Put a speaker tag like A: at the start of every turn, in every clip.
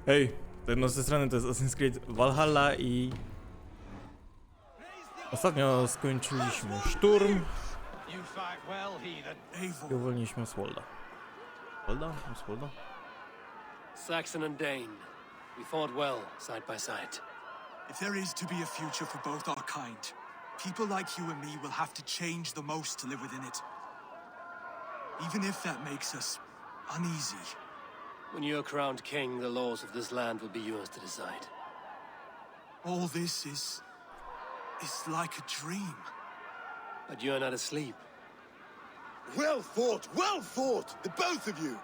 A: Hej, TEHNO z tej strony to jest Assassin's Creed Valhalla i ostatnio skończyliśmy szturm i uwolniliśmy Swolda. Swolda?
B: Saxon and Dane, we fought well side by side.
C: If there is to be a future for both our kind, people like you and me will have to change the most to live within it. Even if that makes us uneasy.
B: When you're crowned king, the laws of this land will be yours to decide.
C: All this is like a dream.
B: But you're not asleep.
D: Well fought, the both of you!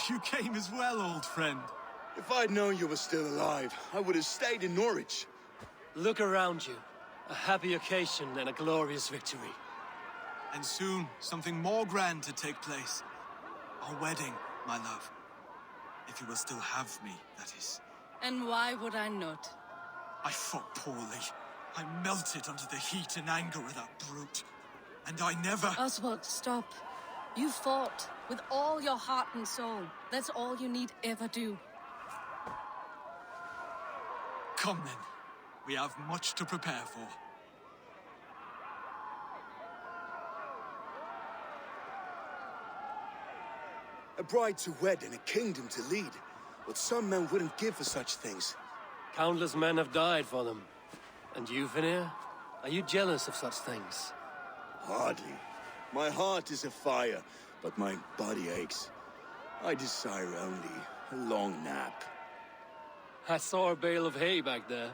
C: You came as well, old friend.
D: If I'd known you were still alive, I would have stayed in Norwich.
B: Look around you. A happy occasion and a glorious victory.
C: And soon, something more grand to take place. Our wedding, my love. If you will still have me, that is.
E: And why would I not?
C: I fought poorly. I melted under the heat and anger of that brute. And I never...
E: Oswald, stop. You fought with all your heart and soul. That's all you need ever do.
C: Come then. We have much to prepare for.
D: A bride to wed and a kingdom to lead. What some men wouldn't give for such things.
B: Countless men have died for them. And you, Vanir? Are you jealous of such things?
D: Hardly. My heart is afire, but my body aches. I desire only a long nap.
B: I saw a bale of hay back there.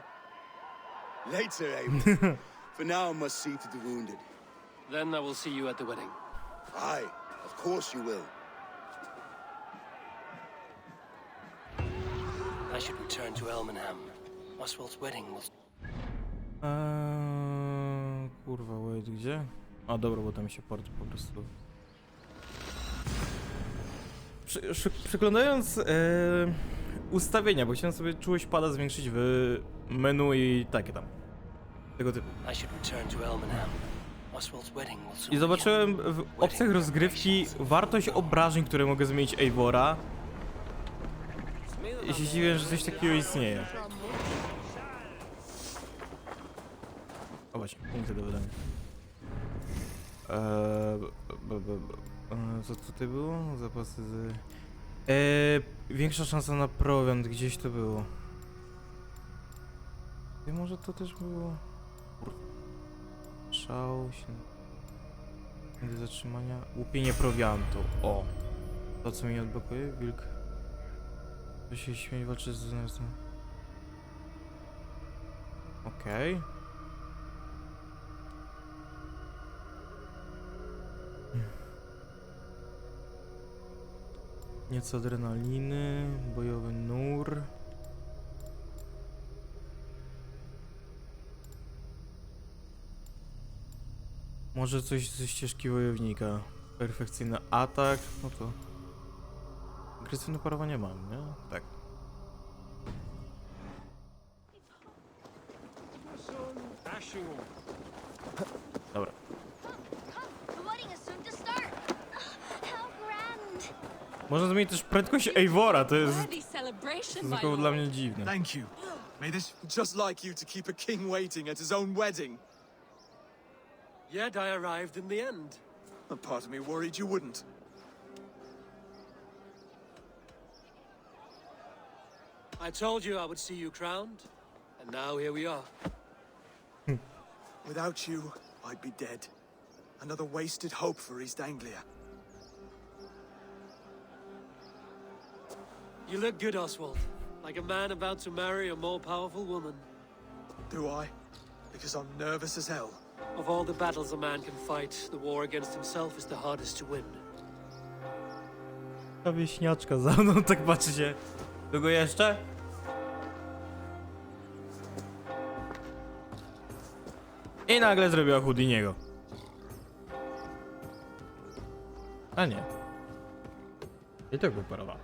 D: Later, Abel. For now, I must see to the wounded.
B: Then I will see you at the wedding.
D: Aye, of course you will.
B: I should return to Elmenham. Oswald's wedding will...
A: Kurwa, wait, gdzie? A dobra, bo tam się port po prostu... Przeglądając ustawienia, bo chciałem sobie czułość pada zwiększyć w menu i takie tam. Tego typu. I zobaczyłem w opcjach rozgrywki wartość obrażeń, które mogę zmienić Eivora. I się dziwię, że coś takiego istnieje. O właśnie, punkty do wydania. Co tutaj było? Zapasy z... większa szansa na prowiant, gdzieś to było. I może to też było... Szał się... Do zatrzymania... Łupienie prowiantu. O! To co mi odblokuje? Wilk. To się śmieć walczy z... Okej. Nieco adrenaliny, bojowy nur. Może coś ze ścieżki wojownika. Perfekcyjny atak, no to... Agresywne parowanie mam, nie? Tak. Dobra. Można zmienić też prędkość Eivora, to jest tylko dla mnie dziwne.
C: Thank you. May this just like you to keep a king waiting at his own wedding.
B: Yet I arrived in the end.
C: A part of me worried you wouldn't.
B: I told you I would see you crowned, and now here we are.
C: Without you, I'd be dead. Another wasted hope for East Anglia.
B: You look good, Oswald. Like a man about to marry a more powerful woman.
C: Do I? Because I'm nervous as hell.
B: Of all the battles a man can fight, the war against himself is the hardest to win.
A: Ta wieśniaczka za mną, tak patrzy się. Długo jeszcze? I nagle zrobiła Houdiniego. A nie. I tak wyparowała.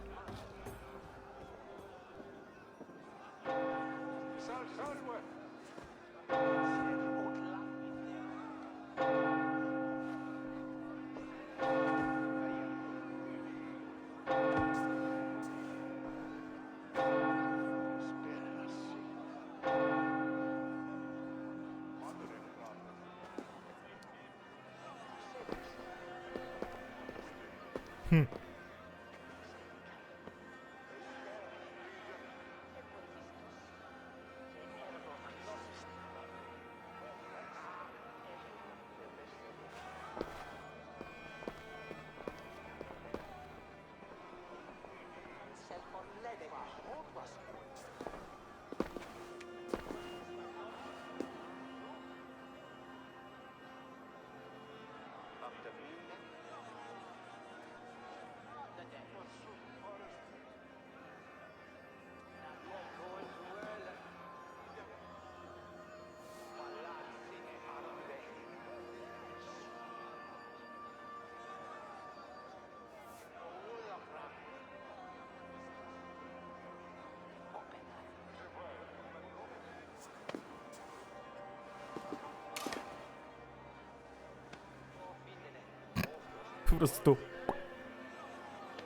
A: Po prostu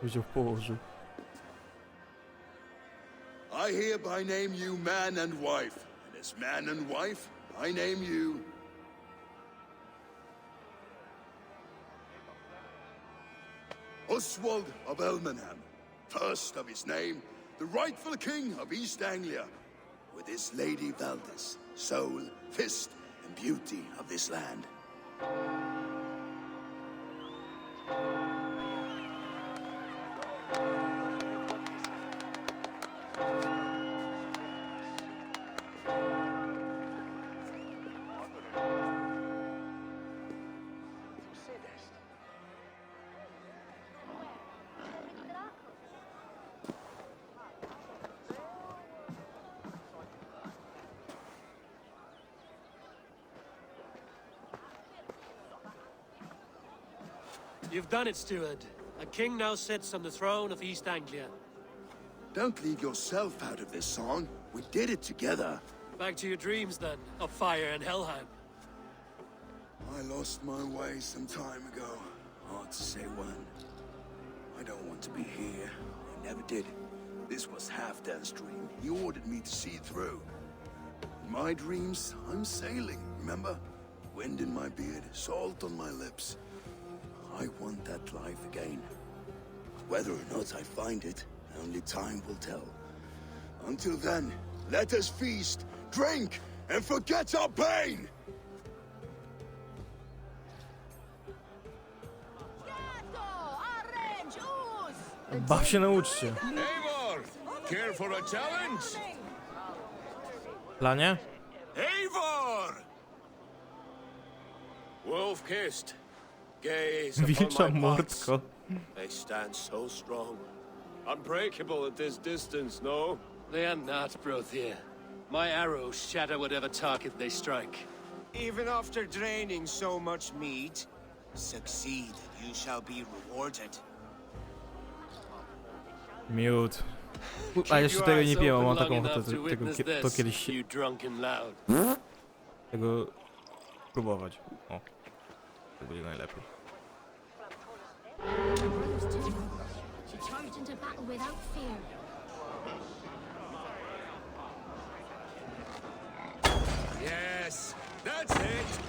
A: wziął, położył.
D: I hereby name you man and wife, and as man and wife, I name you Oswald of Elmenham, first of his name, the rightful king of East Anglia, with his lady Valdis, soul, fist, and beauty of this land.
B: You've done it, steward. A king now sits on the throne of East Anglia.
D: Don't leave yourself out of this song. We did it together.
B: Back to your dreams, then, of fire and Helheim.
D: I lost my way some time ago. Hard to say when. I don't want to be here. I never did. This was Halfdan's dream. He ordered me to see through. In my dreams, I'm sailing, remember? Wind in my beard, salt on my lips. I want that life again. Whether or not I find it, only time will tell. Until then, let us feast, drink, and forget our pain!
A: Baw się nauczcie.
D: Eivor! Care for a challenge?
A: Planie?
D: Eivor!
B: Wolf-kissed. Gaze upon
A: Wilcza
B: my parts.
A: mordko.
B: They stand so strong.
F: Unbreakable at this distance, no?
B: They are not, Brothier. My arrows shatter whatever target they strike.
G: Even after draining so much meat, succeed and you shall be rewarded.
A: Miód. A jeszcze tego nie piłem, mam taką
B: Long
A: ochotę
B: enough to
A: tego,
B: witness
A: to
B: this,
A: kiedyś
B: you drunken loud.
A: tego próbować. O, to będzie najlepiej.
H: She charged into battle without fear.
F: Yes, that's it!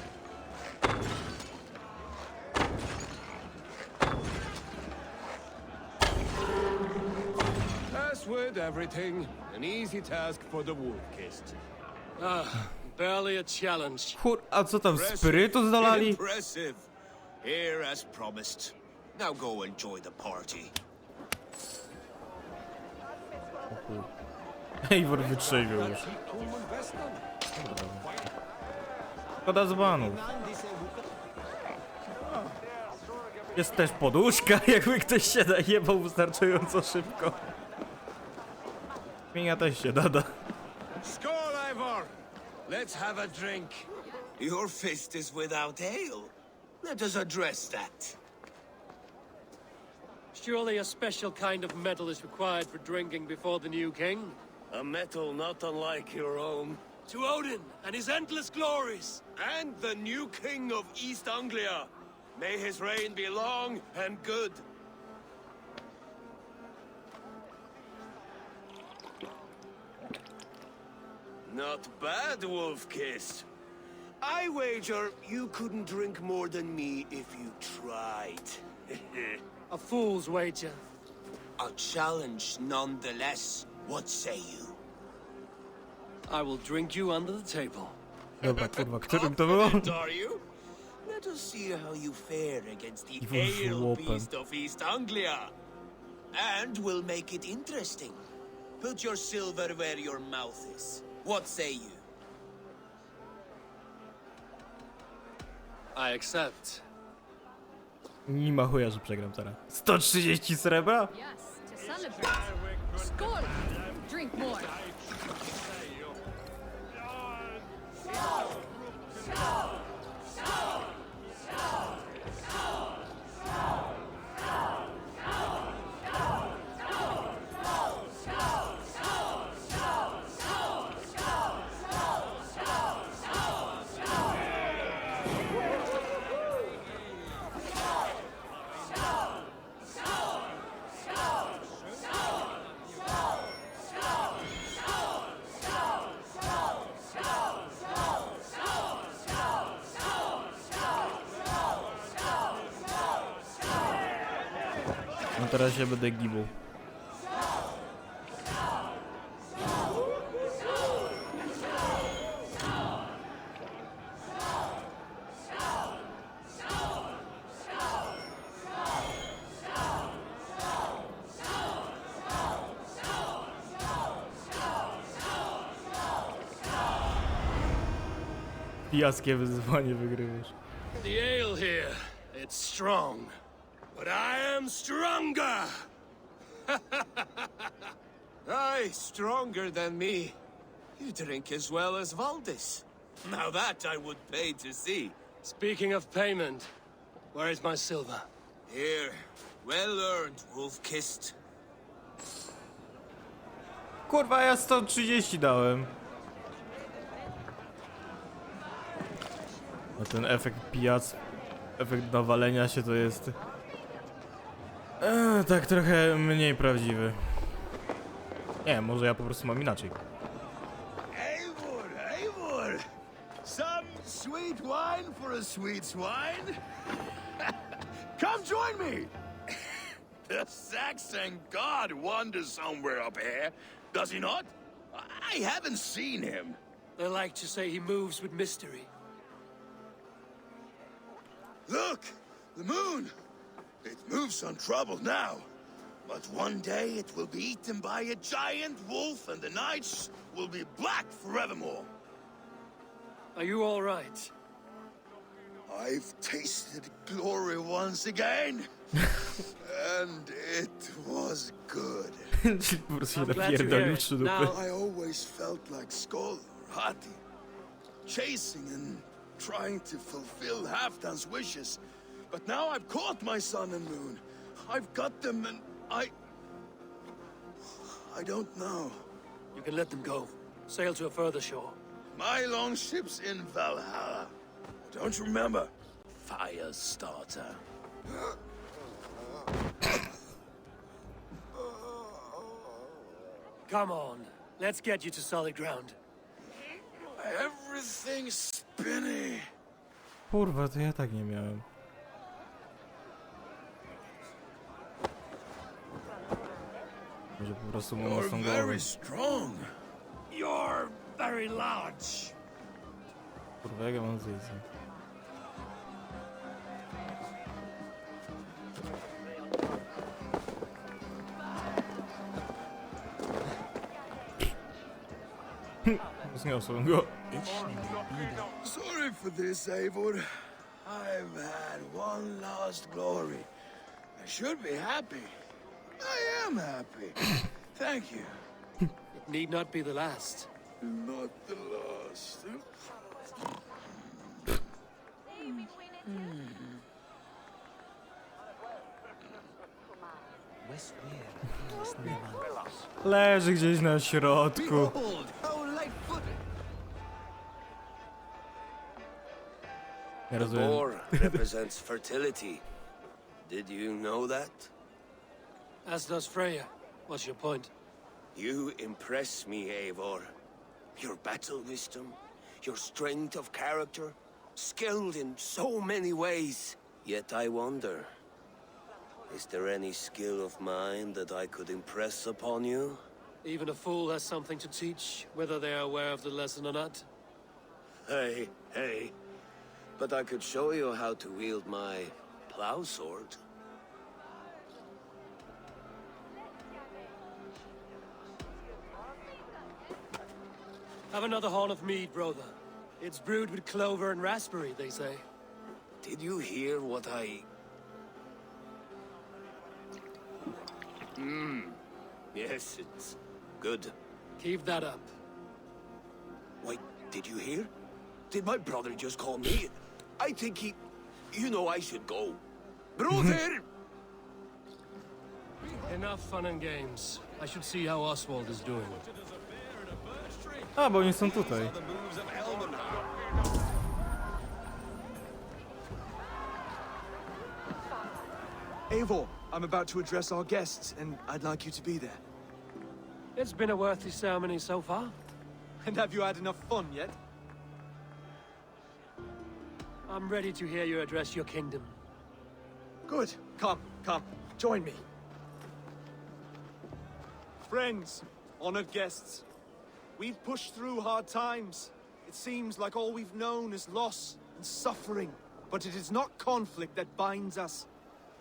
F: As with everything, an easy task for the wolf-kissed.
B: Barely a challenge.
A: Kur, a co tam, spirytus dolali?
G: Impressive. Here as promised. Now go enjoy the party.
A: Eivor wytrzeźwiał już. Szkoda dzbanów. Jest też poduszka, jakby ktoś się najebał wystarczająco szybko. Zmienia też się nada.
G: Skål, Eivor! Let's have a drink. Your fist is without ale. Let us address that.
B: Surely a special kind of metal is required for drinking before the new king?
F: A metal not unlike your own.
B: To Odin and his endless glories!
F: And the new king of East Anglia. May his reign be long and good. Not bad, Wolf-kissed.
G: I wager you couldn't drink more than me if you tried.
B: A fool's wager.
G: A challenge nonetheless. What say you?
B: I will drink you under the table.
A: Dobra, kurwa, którym to było?
G: Confident, are you? Let us see how you fare against the
A: Evil
G: ale
A: żłopem.
G: beast of East Anglia. And we'll make it interesting. Put your silver where your mouth is. What say you?
B: I accept.
A: Nie ma chuja, że przegram teraz. 130 srebra?
E: Yes, to celebrate. Skål! Drink more.
A: No teraz się będę gibał. Pijackie wyzwanie wygrywasz.
B: The ale here, it's strong.
F: But I am stronger!
G: Aye, stronger than me. You drink as well as Valdis. Now that I would pay to see.
B: Speaking of payment, where is my silver?
G: Here, well earned, wolf-kissed.
A: Kurwa, ja 130 dałem. No ten efekt pijac, efekt nawalenia się to jest... tak trochę mniej prawdziwy. Nie, może ja po prostu mam inaczej.
F: Eivor, Eivor! Some sweet wine for a sweet swine? Come join me! The Saxon god wanders somewhere up here, does he not? I haven't seen him.
B: They like to say he moves with mystery.
F: Look! The moon! It moves untroubled now. But one day it will be eaten by a giant wolf and the nights will be black forevermore.
B: Are you all right?
F: I've tasted glory once again. And it was good.
A: Po prostu się
B: I'm glad to hear
A: napierdolił
B: it.
A: trzy dupy.
B: Now-
F: I always felt like Skoll or Hati, chasing and trying to fulfill Halfdan's wishes. But now I've caught my sun and moon. I've got them and I don't know.
B: You can let them go. Sail to a further shore.
F: My longship's in Valhalla. Don't you remember? Firestarter.
B: Come on, let's get you to solid ground.
F: Everything's spinny.
A: Kurwa, to ja tak nie miałem. Może po prostu mam
F: You're
A: mocną głowę.
F: very strong. You're very large.
A: Kurwa, jak ja mam zjeść? Zniosłem go.
F: Sorry for this, Eivor. I've had one last glory. I should be happy. I am happy. Thank you.
B: It need not be the last.
F: Not the last.
A: Leży gdzieś na środku.
G: Behold, how light-footed.
A: Nie
G: The
A: rozumiem.
G: boar represents fertility. Did you know that?
B: As does Freya. What's your point?
G: You impress me, Eivor. Your battle wisdom, your strength of character, skilled in so many ways. Yet I wonder, Is there any skill of mine that I could impress upon you?
B: Even a fool has something to teach, whether they are aware of the lesson or not.
G: Hey, hey. But I could show you how to wield my plow sword.
B: Have another horn of mead, brother. It's brewed with clover and raspberry, they say.
G: Did you hear what I... Yes, it's good.
B: Keep that up.
G: Wait, did you hear? Did my brother just call me? I think he... You know I should go. Brother!
B: Enough fun and games. I should see how Oswald is doing.
A: A, bo oni są tutaj.
C: Eivor, I'm about to address our guests, and I'd like you to be there.
B: It's been a worthy ceremony so far.
C: And have you had enough fun yet?
B: I'm ready to hear you address your kingdom.
C: Good. Come, join me. Friends, honored guests, we've pushed through hard times. It seems like all we've known is loss and suffering. But it is not conflict that binds us.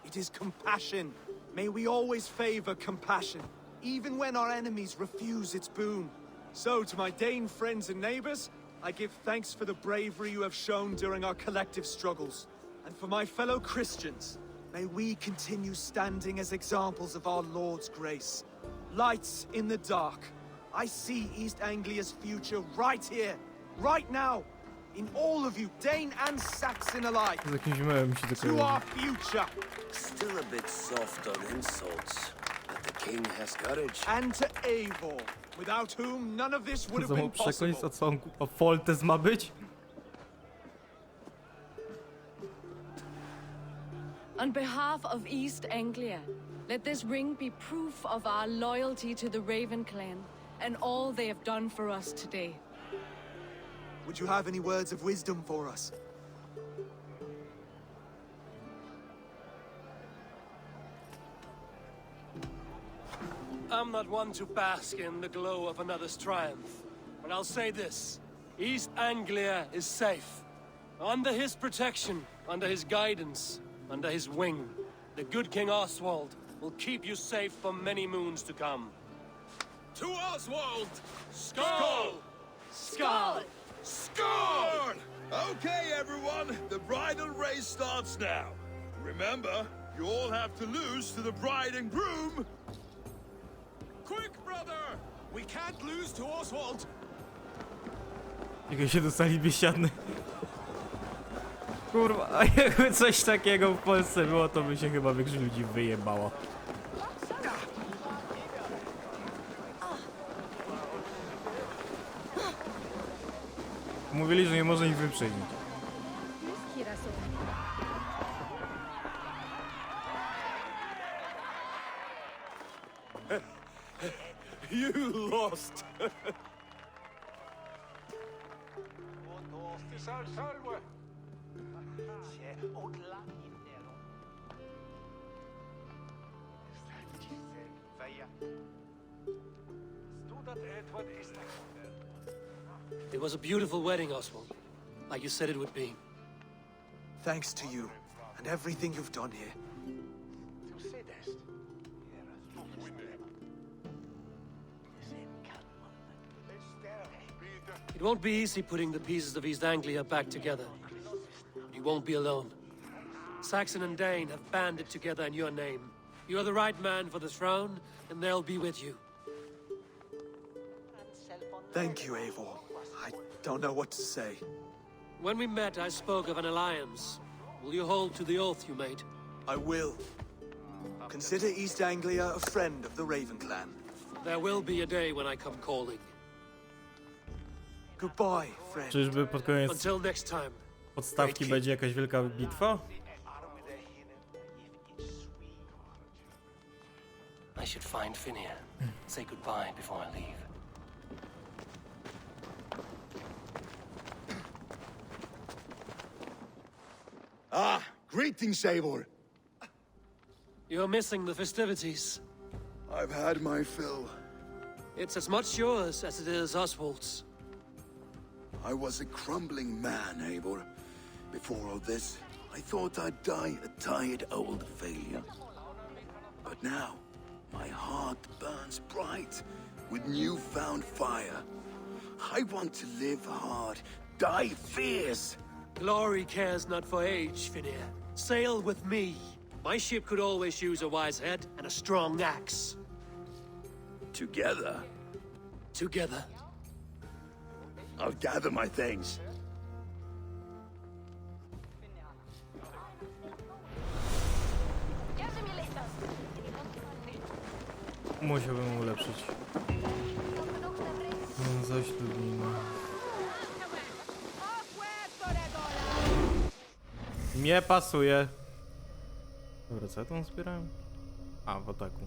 C: It is compassion. May we always favor compassion, even when our enemies refuse its boon. So, to my Dane friends and neighbors, I give thanks for the bravery you have shown during our collective struggles. And for my fellow Christians, may we continue standing as examples of our Lord's grace. Lights in the dark. I see East Anglia's future right here, right now. In all of you, Dane and Saxon alike.
A: Z jakimś memem mi się to
C: To
A: kojarzy.
C: our future.
G: Still a bit soft on insults, but the king has courage.
C: And to Eivor, without whom none of this would have
A: Co
C: been
A: mu przekleństw,
C: possible.
A: a co on kurwa Foltez ma być?
E: On behalf of East Anglia, let this ring be proof of our loyalty to the Raven clan and all they have done for us today.
C: Would you have any words of wisdom for us?
B: I'm not one to bask in the glow of another's triumph, but I'll say this. East Anglia is safe. Under his protection, under his guidance, under his wing, the good King Oswald will keep you safe for many moons to come.
F: To Oswald!
B: Skull!
E: Skull!
F: Score! Okay, everyone, the bridal race starts now. Remember, you all have to lose to the bride and groom. Quick, brother! We can't lose to Oswald.
A: Jak się dostali biesiadny. Kurwa, a jakby coś takiego w Polsce było, to by się chyba większość ludzi wyjebało. Mówili, że nie może ich wyprzedzić.
F: You lost.
B: It was a beautiful wedding, Oswald. Like you said it would be.
C: Thanks to you, and everything you've done here.
B: It won't be easy putting the pieces of East Anglia back together. But you won't be alone. Saxon and Dane have banded together in your name. You are the right man for the throne, and they'll be with you.
C: Thank you, Eivor. I don't know what to say.
B: When we met, I spoke of an alliance. Will you hold to the oath you made?
C: I will. Consider East Anglia a friend of the Raven clan.
B: There will be a day when I come calling.
C: Goodbye, friend.
A: Czyżby pod koniec
B: Until next time.
A: podstawki będzie jakaś wielka bitwa?
B: I should find Finnear. Say goodbye before I leave.
F: Ah, greetings, Eivor.
B: You're missing the festivities.
D: I've had my fill.
B: It's as much yours as it is Oswald's.
D: I was a crumbling man, Eivor. Before all this, I thought I'd die a tired old failure. But now, my heart burns bright with newfound fire. I want to live hard, die fierce.
B: Glory cares not for age, Finir. Sail with me. My ship could always use a wise head and a strong axe.
D: Together,
B: Together.
D: I'll gather my things.
A: Musiałbym ulepszyć. Zaś Lublina. Nie pasuje. Dobra, co ja tam zbierałem? A, w ataku.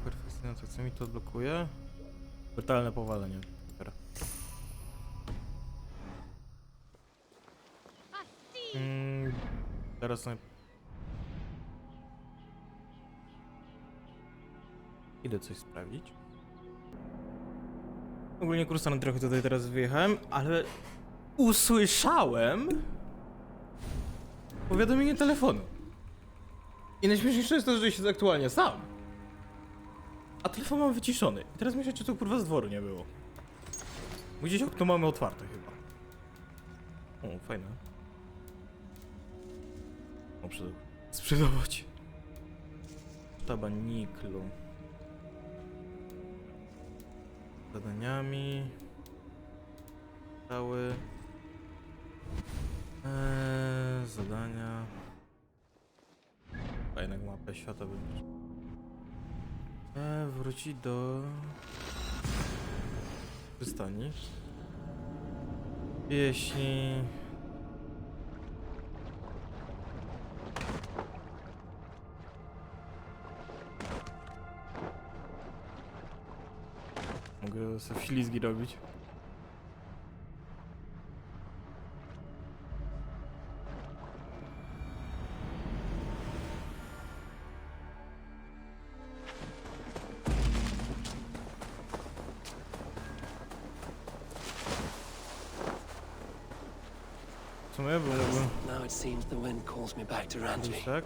A: Perfekcyjna, co mi to odblokuje? Brutalne powalenie. Dobra. Teraz sobie... Idę coś sprawdzić. Ogólnie kursem trochę tutaj teraz wyjechałem, ale usłyszałem powiadomienie telefonu. I najśmieszniejsze jest to, że siedzę aktualnie sam. A telefon mam wyciszony. I teraz myślę, czy to kurwa z dworu nie było. Bo gdzieś okno mamy otwarte chyba. O, fajne. O, sprzedawać. Sztaba niklu. Zadaniami. Cały. Zadania. Fajna mapę świata będzie. Wróci do przystani. Jeśli mogę sobie ślizgi robić. W sumie, bo mógłbym...
B: Now it seems the wind calls me back to Randvi.
A: Tak?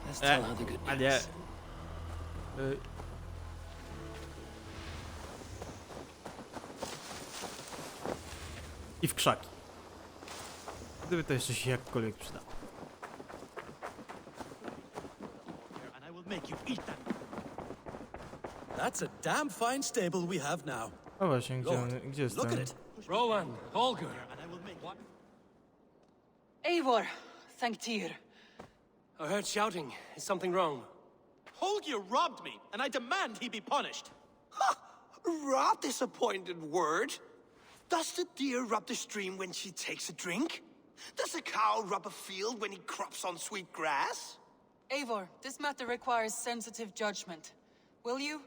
B: Let's tell her the good
A: A
B: news.
A: nie. I w krzaki. Gdyby to jeszcze się jakkolwiek przydało.
I: And I will make you eat them. That's a damn fine stable we have now.
A: O właśnie,
I: Lord,
A: gdzie jest
I: look
A: ten?
I: at it.
B: Rowan, Holger.
I: And I will make what?
E: Eivor, thank Tyr.
B: I heard shouting. Is something wrong?
I: Holger robbed me, and I demand he be punished.
G: Rot disappointed word. Does the deer rub the stream when she takes a drink? Does a cow rub a field when he crops on sweet grass?
J: Eivor, this matter requires sensitive judgment. Will you?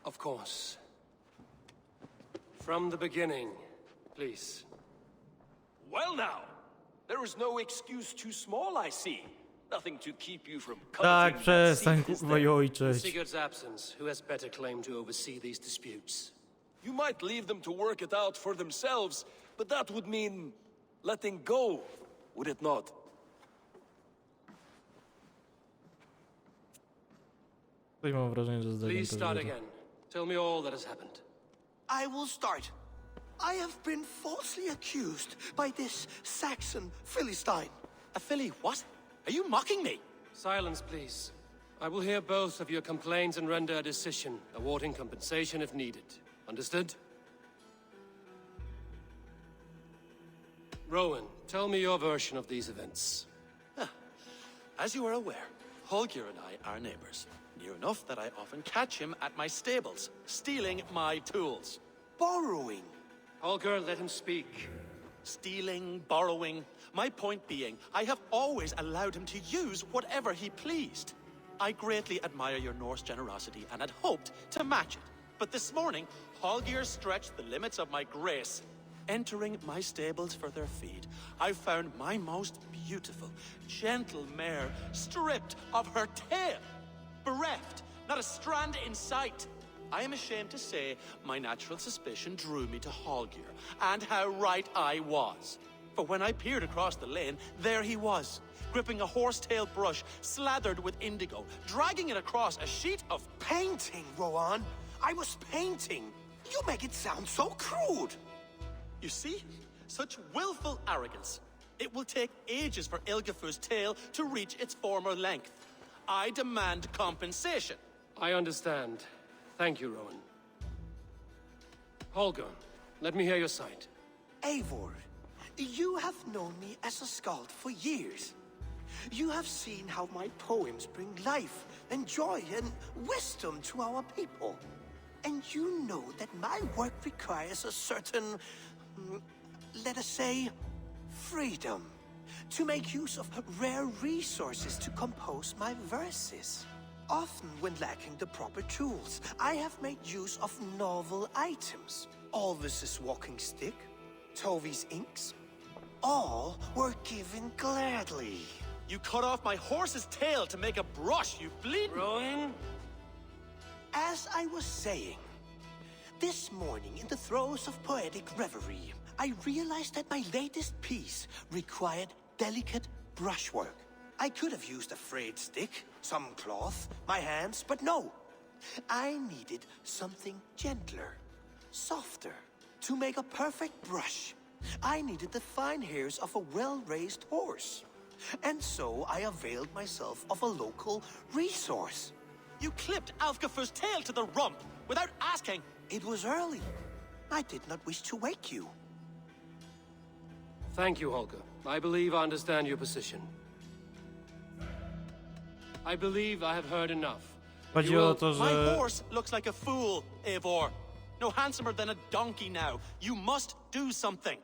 B: Of course. From the beginning, please.
K: Well now, there is no excuse too small, I see. Nothing to keep you from
A: Tak,
K: coveting that
A: przestań,
K: seat, is
A: kurwa,
K: there?
A: i ojczyść.
B: Sigurd's absence, who has better claim to oversee these disputes?
K: You might leave them to work it out for themselves, but that would mean letting go, would it not?
A: Coś mam wrażenie, że zdaję
B: Please start again. Tell me all that has happened.
G: I will start. I have been falsely accused by this Saxon Philistine.
I: A filly, what? Are you mocking me?
B: Silence, please. I will hear both of your complaints and render a decision, awarding compensation if needed. Understood? Rowan, tell me your version of these events.
I: As you are aware, Holger and I are neighbors. Near enough that I often catch him at my stables, stealing my tools.
G: Borrowing.
B: Holger, let him speak.
I: Stealing, borrowing. My point being, I have always allowed him to use whatever he pleased. I greatly admire your Norse generosity and had hoped to match it. But this morning, Holgeir stretched the limits of my grace. Entering my stables for their feed, I found my most beautiful, gentle mare stripped of her tail. Bereft, not a strand in sight. I am ashamed to say my natural suspicion drew me to Holgeir, and how right I was. For when I peered across the lane, there he was, gripping a horsetail brush slathered with indigo, dragging it across a sheet of...
G: Painting, Rowan! I was painting! You make it sound so crude!
I: You see? Such willful arrogance. It will take ages for Ilgifu's tail to reach its former length. I demand compensation.
B: I understand. Thank you, Rowan. Holger, let me hear your side.
G: Eivor, you have known me as a skald for years. You have seen how my poems bring life and joy and wisdom to our people. And you know that my work requires a certain, let us say, freedom to make use of rare resources to compose my verses. Often when lacking the proper tools, I have made use of novel items. Alvis's walking stick, Tovi's inks, all were given gladly.
I: You cut off my horse's tail to make a brush, you bleed.
B: Rowan?
G: As I was saying, this morning in the throes of poetic reverie, I realized that my latest piece required delicate brushwork. I could have used a frayed stick, some cloth, my hands, but no. I needed something gentler, softer. To make a perfect brush, I needed the fine hairs of a well-raised horse. And so I availed myself of a local resource.
I: You clipped Alfgafu's tail to the rump without asking.
G: It was early. I did not wish to wake you.
B: Thank you, Holger. I believe I understand your position. I believe I have heard enough.
A: Chodzi
B: You
A: o
B: will-
A: to,
I: My
A: że...
I: horse looks like a fool, Eivor. No handsomer than a donkey now. You must do something.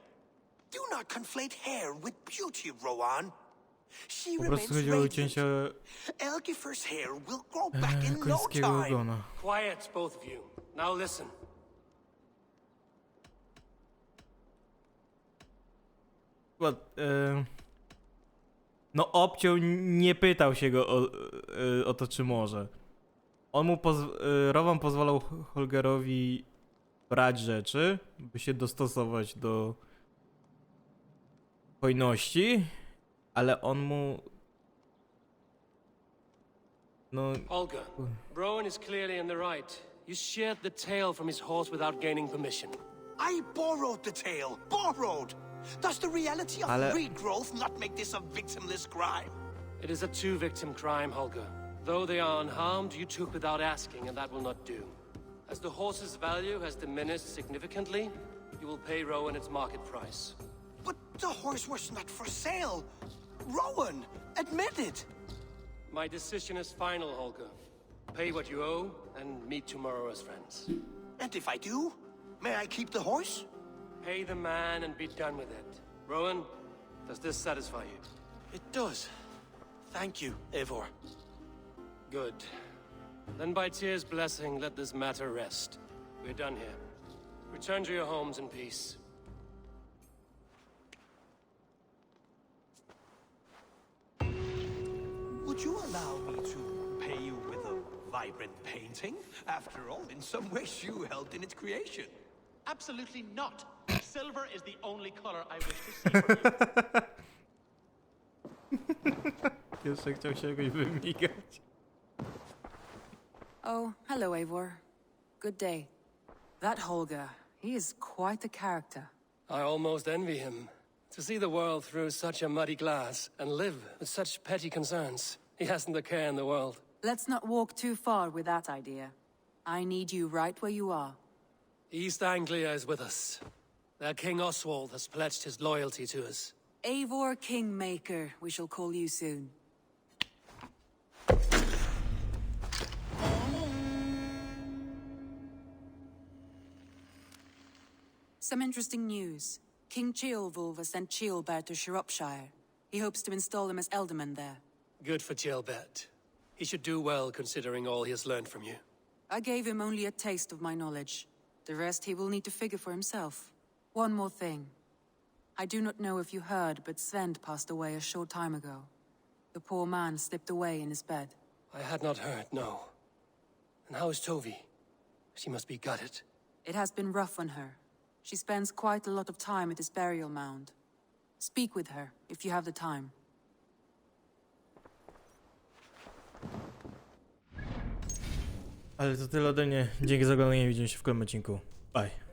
G: Do not conflate hair with beauty, Rowan. She
A: Po
G: remains
A: prostu chodziło o
G: radiant.
A: cięcie
G: Elgifer's hair will grow back in no
A: końskiego
G: time.
A: ogona.
B: Quiet, both of you. Now listen.
A: No obciął, nie pytał się go o to, czy może. On mu Rowan pozwalał Holgerowi brać rzeczy, by się dostosować do hojności, ale on mu... No...
B: Holger, Rowan is clearly in the right. You sheared the tail from his horse without gaining permission.
G: I borrowed the tail. Borrowed! Does the reality of regrowth not make this a victimless crime?
B: It is a two-victim crime, Holger. Though they are unharmed, you took without asking, and that will not do. As the horse's value has diminished significantly, you will pay Rowan its market price.
G: But the horse was not for sale. Rowan, admit it.
B: My decision is final, Holger. Pay what you owe, and meet tomorrow as friends.
G: And if I do, may I keep the horse?
B: Pay the man and be done with it. Rowan, does this satisfy you?
I: It does. Thank you, Eivor.
B: Good. Then by Tyr's blessing, let this matter rest. We're done here. Return to your homes in peace.
G: Would you allow me to pay you with a vibrant painting? After all, in some ways you helped in its creation.
I: Absolutely not. Silver is the only color I wish to see for you.
A: Jeszcze chciał się jakoś wymigać.
J: Oh, hello, Eivor. Good day. That Holger, he is quite the character.
B: I almost envy him. To see the world through such a muddy glass and live with such petty concerns. He hasn't a care in the world.
J: Let's not walk too far with that idea. I need you right where you are.
B: East Anglia is with us. Their King Oswald has pledged his loyalty to us.
J: Eivor Kingmaker, we shall call you soon. Some interesting news. King Ceolwulf has sent Ceolbert to Shropshire. He hopes to install him as Ealdorman there.
B: Good for Ceolbert. He should do well considering all he has learned from you.
J: I gave him only a taste of my knowledge. The rest he will need to figure for himself. One more thing. I do not know if you heard, but Sven passed away a short time ago. The poor man slipped away in his bed.
B: I had not heard, no. And how is Tovi? She must be gutted.
J: It has been rough on her. She spends quite a lot of time at his burial mound. Speak with her, if you have the time.
A: Ale to tyle ode mnie. Dzięki za oglądanie, widzimy się w kolejnym odcinku. Bye.